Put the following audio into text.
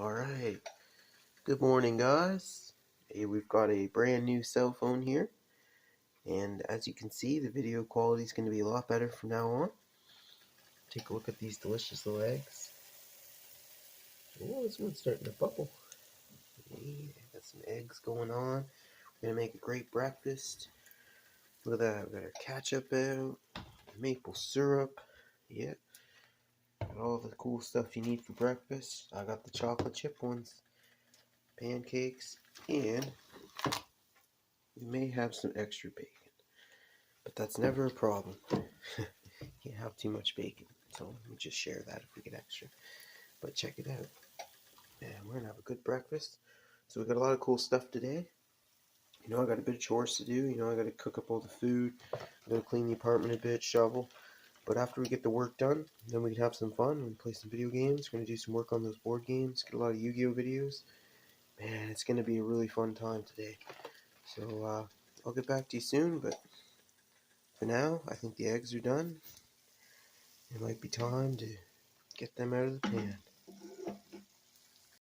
Alright, good morning guys. Hey, we've got a brand new cell phone here, and as you can see the video quality is going to be a lot better from now on. Take a look at these delicious little eggs. Oh, this one's starting to bubble. Yeah, got some eggs going on. We're going to make a great breakfast. Look at that, we've got our ketchup out, maple syrup, yeah, got all the cool stuff you need for breakfast. I got the chocolate chip ones, pancakes, and we may have some extra bacon, but that's never a problem. Can't have too much bacon, so let me just share that if we get extra. But check it out, and we're gonna have a good breakfast. So we got a lot of cool stuff today. I got a bit of chores to do. I gotta cook up all the food, gotta clean the apartment a bit, shovel. But after we get the work done, then we can have some fun and play some video games. We're gonna do some work on those board games, get a lot of Yu-Gi-Oh videos. Man, it's gonna be a really fun time today. So I'll get back to you soon, but for now, I think the eggs are done. It might be time to get them out of the pan.